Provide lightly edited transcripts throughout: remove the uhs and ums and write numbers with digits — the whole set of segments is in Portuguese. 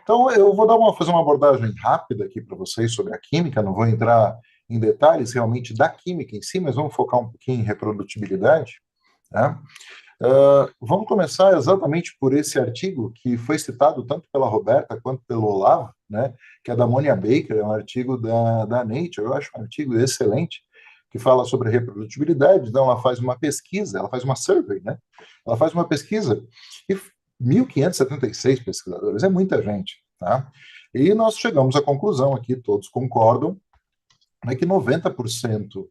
Então, eu vou fazer uma abordagem rápida aqui para vocês sobre a química, não vou entrar em detalhes realmente da química em si, mas vamos focar um pouquinho em reprodutibilidade, tá? Vamos começar exatamente por esse artigo que foi citado tanto pela Roberta quanto pelo Olavo, né, que é da Monia Baker, é um artigo da Nature, eu acho um artigo excelente, que fala sobre reprodutibilidade. Então ela faz uma pesquisa, ela faz uma survey, né? Ela faz uma pesquisa e 1.576 pesquisadores, é muita gente, tá? E nós chegamos à conclusão aqui, todos concordam, é que 90%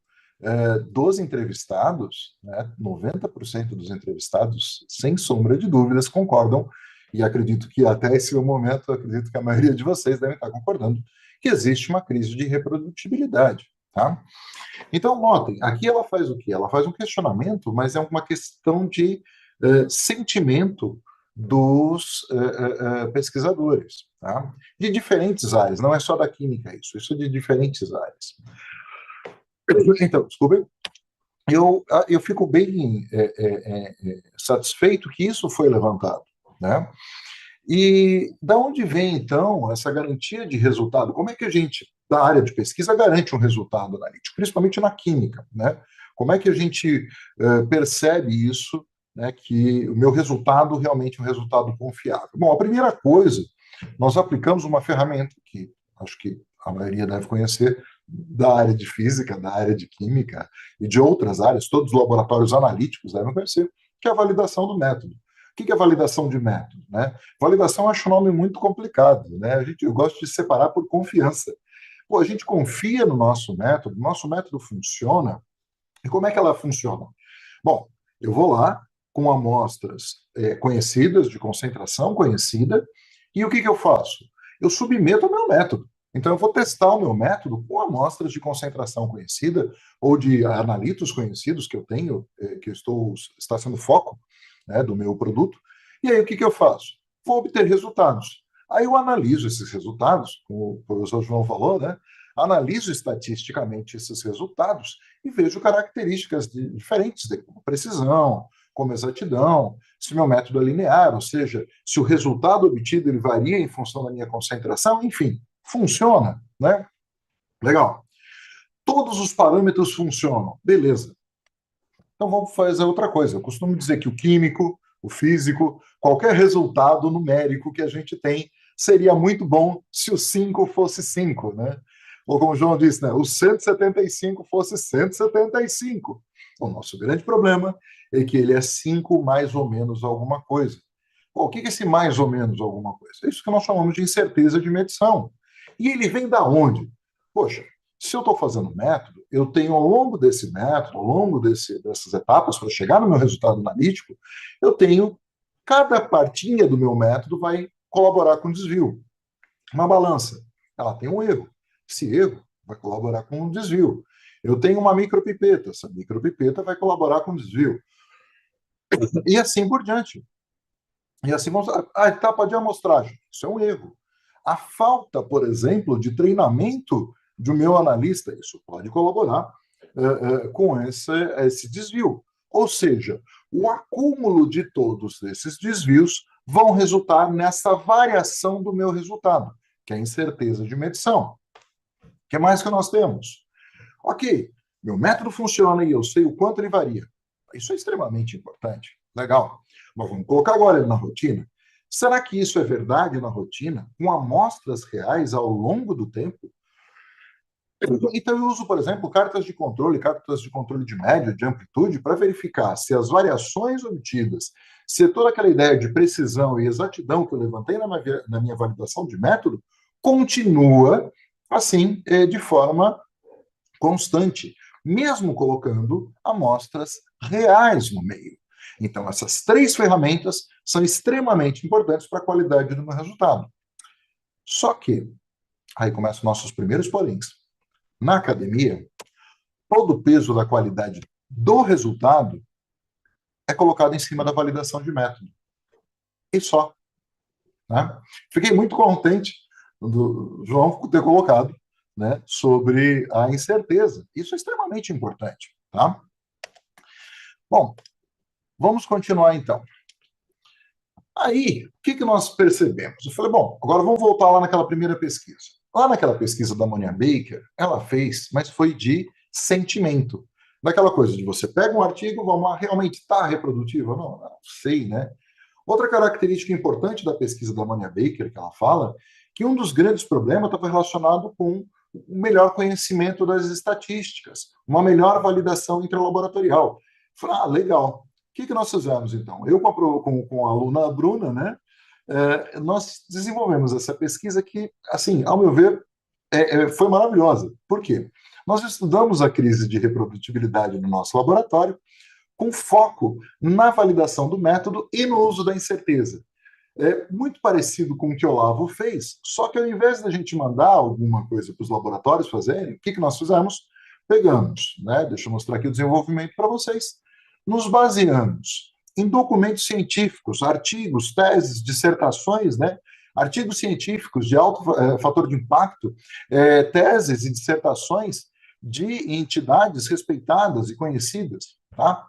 dos entrevistados, né, 90% dos entrevistados, sem sombra de dúvidas, concordam, e acredito que até esse momento, acredito que a maioria de vocês devem estar concordando, que existe uma crise de reprodutibilidade, tá? Então, notem, aqui ela faz o quê? Ela faz um questionamento, mas é uma questão de sentimento dos pesquisadores, tá? De diferentes áreas, não é só da química isso é de diferentes áreas. Então, desculpem, eu fico bem satisfeito que isso foi levantado, né? E da onde vem, então, essa garantia de resultado? Como é que a gente, da área de pesquisa, garante um resultado analítico, principalmente na química, né? Como é que a gente percebe isso, né, que o meu resultado realmente é um resultado confiável? Bom, a primeira coisa, nós aplicamos uma ferramenta que acho que a maioria deve conhecer, da área de física, da área de química e de outras áreas, todos os laboratórios analíticos devem conhecer, que é a validação do método. O que é validação de método, né? Validação eu acho um nome muito complicado, né? Eu gosto de separar por confiança. Pô, a gente confia no nosso método funciona. E como é que ela funciona? Bom, eu vou lá com amostras conhecidas, de concentração conhecida, e o que eu faço? Eu submeto o meu método. Então, eu vou testar o meu método com amostras de concentração conhecida ou de analitos conhecidos que eu tenho, está sendo foco, né, do meu produto. E aí, o que eu faço? Vou obter resultados. Aí eu analiso esses resultados, como o professor João falou, né? Analiso estatisticamente esses resultados e vejo características diferentes, como precisão, como exatidão, se meu método é linear, ou seja, se o resultado obtido ele varia em função da minha concentração, enfim, funciona, né? Legal. Todos os parâmetros funcionam, beleza. Então vamos fazer outra coisa. Eu costumo dizer que o químico, o físico, qualquer resultado numérico que a gente tem seria muito bom se o 5 fosse 5, né? Ou como o João disse, né? O 175 fosse 175. O nosso grande problema é que ele é 5 mais ou menos alguma coisa. Pô, o que é esse mais ou menos alguma coisa? É isso que nós chamamos de incerteza de medição. E ele vem da onde? Poxa, se eu estou fazendo método, eu tenho ao longo desse método, ao longo dessas etapas, para chegar no meu resultado analítico, eu tenho cada partinha do meu método vai colaborar com o desvio. Uma balança, ela tem um erro. Esse erro vai colaborar com o desvio. Eu tenho uma micropipeta, essa micropipeta vai colaborar com o desvio. E assim por diante. E assim vamos. A etapa de amostragem, isso é um erro. A falta, por exemplo, de treinamento do meu analista, isso pode colaborar com esse desvio. Ou seja, o acúmulo de todos esses desvios vão resultar nessa variação do meu resultado, que é a incerteza de medição. O que mais que nós temos? Ok, meu método funciona e eu sei o quanto ele varia. Isso é extremamente importante. Legal. Mas vamos colocar agora ele na rotina. Será que isso é verdade na rotina, com amostras reais ao longo do tempo? Então, eu uso, por exemplo, cartas de controle de média, de amplitude, para verificar se as variações obtidas, se toda aquela ideia de precisão e exatidão que eu levantei na minha validação de método, continua assim, de forma constante, mesmo colocando amostras reais no meio. Então, essas três ferramentas são extremamente importantes para a qualidade do meu resultado. Só que, aí começam nossos primeiros poréns. Na academia, todo o peso da qualidade do resultado é colocado em cima da validação de método. E só. Né? Fiquei muito contente do João ter colocado, né, sobre a incerteza. Isso é extremamente importante. Tá? Bom, Vamos continuar então. Aí, o que nós percebemos? Eu falei, bom, agora vamos voltar lá naquela primeira pesquisa. Lá naquela pesquisa da Monia Baker, ela fez, mas foi de sentimento. Daquela coisa de você pega um artigo, vamos lá, realmente está reprodutivo? Não sei, né? Outra característica importante da pesquisa da Monia Baker, que ela fala, que um dos grandes problemas estava relacionado com o melhor conhecimento das estatísticas, uma melhor validação intralaboratorial. Falei, legal. O que nós fizemos, então? Eu com a aluna Bruna, né, nós desenvolvemos essa pesquisa que, assim, ao meu ver, foi maravilhosa. Por quê? Nós estudamos a crise de reprodutibilidade no nosso laboratório, com foco na validação do método e no uso da incerteza. É muito parecido com o que o Olavo fez, só que ao invés da gente mandar alguma coisa para os laboratórios fazerem, o que nós fizemos? Pegamos, né? Deixa eu mostrar aqui o desenvolvimento para vocês. Nos baseamos em documentos científicos, artigos, teses, dissertações, né? Artigos científicos de alto fator de impacto, teses e dissertações de entidades respeitadas e conhecidas, tá?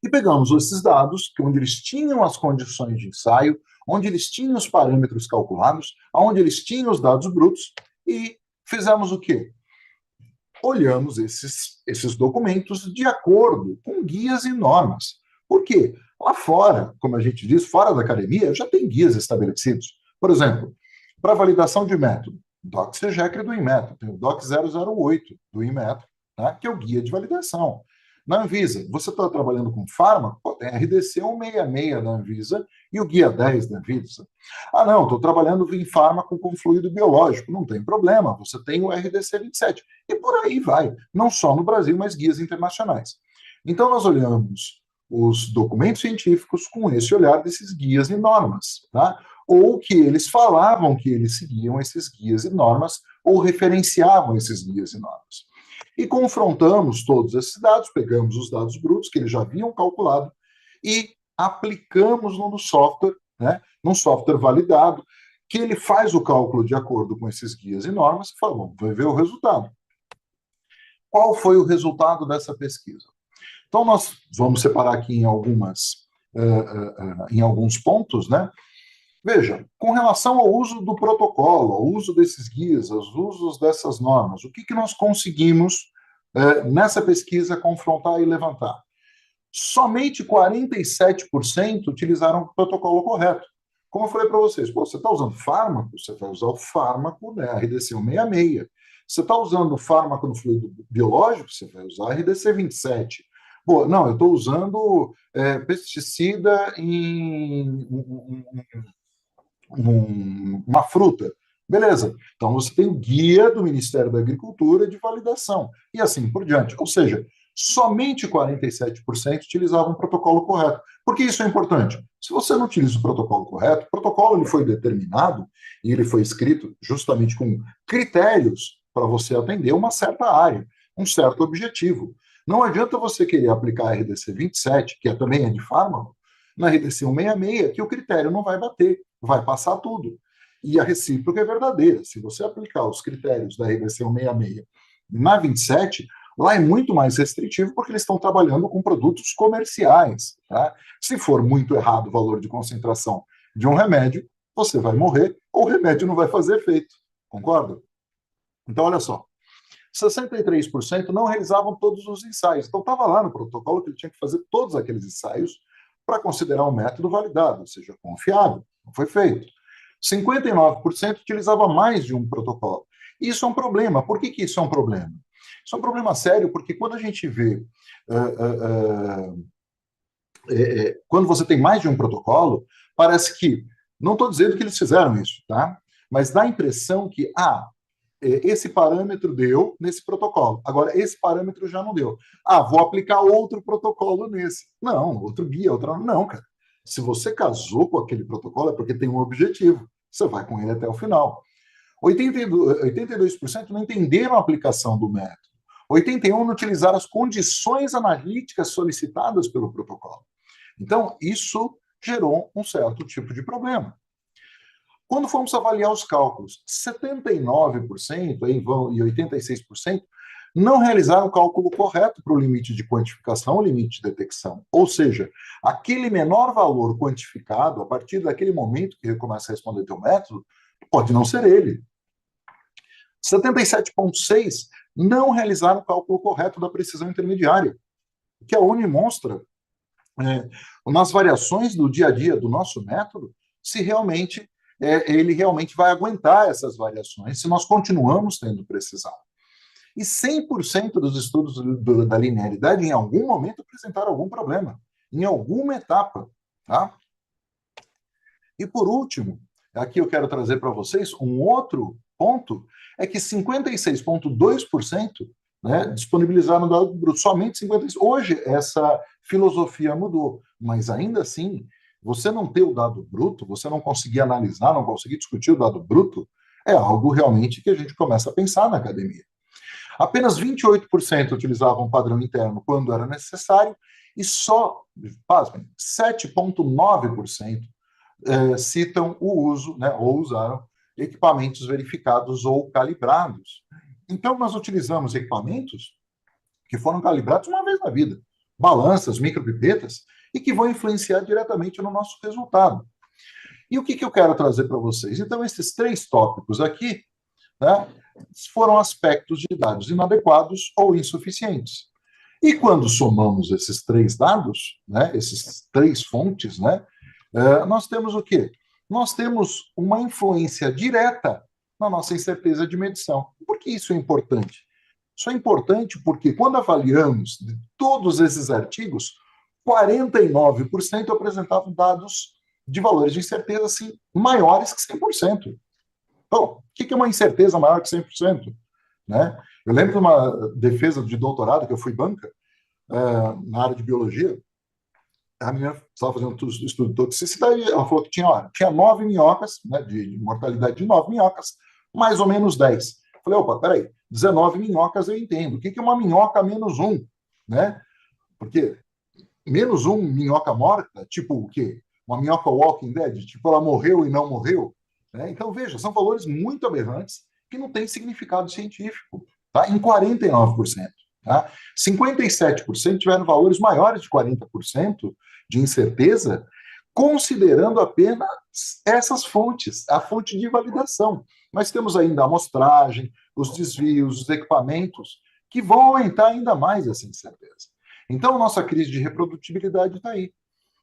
E pegamos esses dados, onde eles tinham as condições de ensaio, onde eles tinham os parâmetros calculados, onde eles tinham os dados brutos, e fizemos o quê? Olhamos esses documentos de acordo com guias e normas. Por quê? Lá fora, como a gente diz, fora da academia, já tem guias estabelecidos. Por exemplo, para validação de método, DOC-CGECR do Inmetro, tem o DOC 008 do Inmetro, tá? Que é o guia de validação. Na Anvisa, você está trabalhando com fármaco? Pô, tem RDC 166 da Anvisa e o guia 10 da Anvisa. Ah, não, estou trabalhando em fármaco com fluido biológico. Não tem problema, você tem o RDC 27. E por aí vai, não só no Brasil, mas guias internacionais. Então, nós olhamos os documentos científicos com esse olhar desses guias e normas, tá? Ou que eles falavam que eles seguiam esses guias e normas, ou referenciavam esses guias e normas. E confrontamos todos esses dados, pegamos os dados brutos que eles já haviam calculado e aplicamos no software, né, num software validado, que ele faz o cálculo de acordo com esses guias e normas e fala, bom, vai ver o resultado. Qual foi o resultado dessa pesquisa? Então, nós vamos separar aqui em em alguns pontos, né? Veja, com relação ao uso do protocolo, ao uso desses guias, aos usos dessas normas, o que nós conseguimos nessa pesquisa confrontar e levantar? Somente 47% utilizaram o protocolo correto. Como eu falei para vocês, pô, você está usando fármaco, você vai usar o fármaco, né, RDC 166. Você está usando fármaco no fluido biológico, você vai usar RDC 27. Pô, não, eu estou usando pesticida em uma fruta. Beleza. Então você tem o guia do Ministério da Agricultura de validação e assim por diante. Ou seja, somente 47% utilizavam o protocolo correto. Por que isso é importante? Se você não utiliza o protocolo correto, o protocolo ele foi determinado e ele foi escrito justamente com critérios para você atender uma certa área, um certo objetivo. Não adianta você querer aplicar a RDC 27, que também é de fármaco, na RDC 166, que o critério não vai bater, vai passar tudo. E a recíproca é verdadeira. Se você aplicar os critérios da RDC 166 na 27, lá é muito mais restritivo porque eles estão trabalhando com produtos comerciais. Tá? Se for muito errado o valor de concentração de um remédio, você vai morrer ou o remédio não vai fazer efeito. Concorda? Então, olha só. 63% não realizavam todos os ensaios. Então, estava lá no protocolo que ele tinha que fazer todos aqueles ensaios para considerar um método validado, ou seja, confiável. Não foi feito. 59% utilizava mais de um protocolo. Isso é um problema. Por que isso é um problema? Isso é um problema sério porque quando a gente vê... quando você tem mais de um protocolo, parece que... Não estou dizendo que eles fizeram isso, tá? Mas dá a impressão que, esse parâmetro deu nesse protocolo. Agora, esse parâmetro já não deu. Vou aplicar outro protocolo nesse. Não, outro guia, outra... Não, cara. Se você casou com aquele protocolo, é porque tem um objetivo. Você vai com ele até o final. 82% não entenderam a aplicação do método. 81% não utilizaram as condições analíticas solicitadas pelo protocolo. Então, isso gerou um certo tipo de problema. Quando fomos avaliar os cálculos, 79% e 86% não realizaram o cálculo correto para o limite de quantificação ou limite de detecção. Ou seja, aquele menor valor quantificado, a partir daquele momento que ele começa a responder teu método, pode não ser ele. 77,6% não realizaram o cálculo correto da precisão intermediária, que a ONU mostra nas variações do dia a dia do nosso método, se realmente ele realmente vai aguentar essas variações, se nós continuamos tendo precisão. E 100% dos estudos da linearidade, em algum momento, apresentaram algum problema, em alguma etapa. Tá? E, por último, aqui eu quero trazer para vocês um outro ponto, é que 56,2% disponibilizaram dado bruto, somente 56%. Hoje, essa filosofia mudou, mas ainda assim, você não ter o dado bruto, você não conseguir analisar, não conseguir discutir o dado bruto, é algo realmente que a gente começa a pensar na academia. Apenas 28% utilizavam o padrão interno quando era necessário e só, pasmem, 7,9% citam o uso, ou usaram equipamentos verificados ou calibrados. Então, nós utilizamos equipamentos que foram calibrados uma vez na vida, balanças, micropipetas, e que vão influenciar diretamente no nosso resultado. E o que eu quero trazer para vocês? Então, esses 3 tópicos aqui, foram aspectos de dados inadequados ou insuficientes. E quando somamos esses 3 dados, esses 3 fontes, nós temos o quê? Nós temos uma influência direta na nossa incerteza de medição. Por que isso é importante? Isso é importante porque quando avaliamos de todos esses artigos, 49% apresentavam dados de valores de incerteza assim, maiores que 100%. Então, o que é uma incerteza maior que 100%? Eu lembro de uma defesa de doutorado, que eu fui banca, na área de biologia, a menina estava fazendo um estudo de toxicidade, ela falou que tinha 9 minhocas, de mortalidade de 9 minhocas, mais ou menos 10. Eu falei, opa, peraí, 19 minhocas eu entendo. O que é uma minhoca menos 1? Porque menos 1 minhoca morta, tipo o quê? Uma minhoca Walking Dead, tipo ela morreu e não morreu. Então, veja, são valores muito aberrantes que não têm significado científico, tá? Em 49%. Tá? 57% tiveram valores maiores de 40% de incerteza, considerando apenas essas fontes, a fonte de validação. Nós temos ainda a amostragem, os desvios, os equipamentos, que vão aumentar ainda mais essa incerteza. Então, a nossa crise de reprodutibilidade está aí.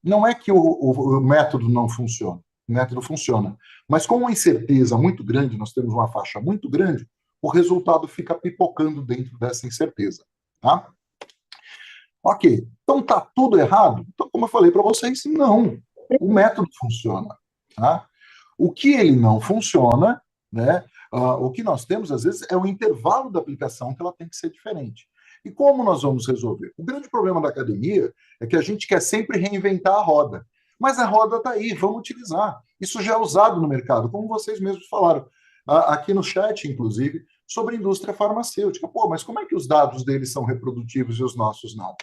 Não é que o método não funciona, o método funciona, mas com uma incerteza muito grande, nós temos uma faixa muito grande, o resultado fica pipocando dentro dessa incerteza. Tá? Ok, então está tudo errado? Então, como eu falei para vocês, não. O método funciona. Tá? O que ele não funciona, o que nós temos, às vezes, é o intervalo da aplicação que ela tem que ser diferente. E como nós vamos resolver? O grande problema da academia é que a gente quer sempre reinventar a roda. Mas a roda está aí, vamos utilizar. Isso já é usado no mercado, como vocês mesmos falaram, aqui no chat, inclusive, sobre a indústria farmacêutica. Pô, mas como é que os dados deles são reprodutivos e os nossos não?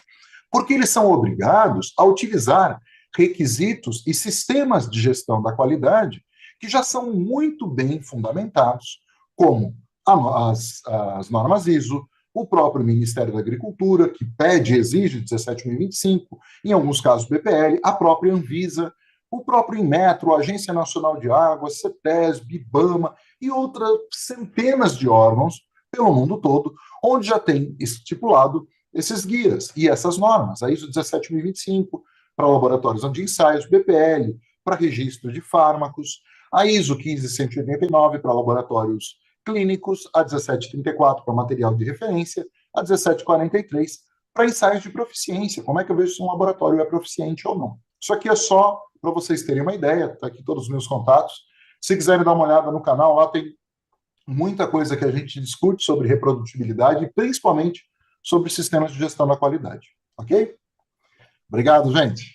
Porque eles são obrigados a utilizar requisitos e sistemas de gestão da qualidade que já são muito bem fundamentados, como as normas ISO, o próprio Ministério da Agricultura, que pede e exige 17.025, em alguns casos BPL, a própria Anvisa, o próprio Inmetro, a Agência Nacional de Águas, CETESB, IBAMA e outras centenas de órgãos pelo mundo todo, onde já tem estipulado esses guias e essas normas, a ISO 17.025 para laboratórios de ensaios, BPL para registro de fármacos, a ISO 15189 para laboratórios clínicos, a 1734 para material de referência, a 1743 para ensaios de proficiência. Como é que eu vejo se um laboratório é proficiente ou não? Isso aqui é só para vocês terem uma ideia, está aqui todos os meus contatos. Se quiserem dar uma olhada no canal, lá tem muita coisa que a gente discute sobre reprodutibilidade, principalmente sobre sistemas de gestão da qualidade. Ok? Obrigado, gente.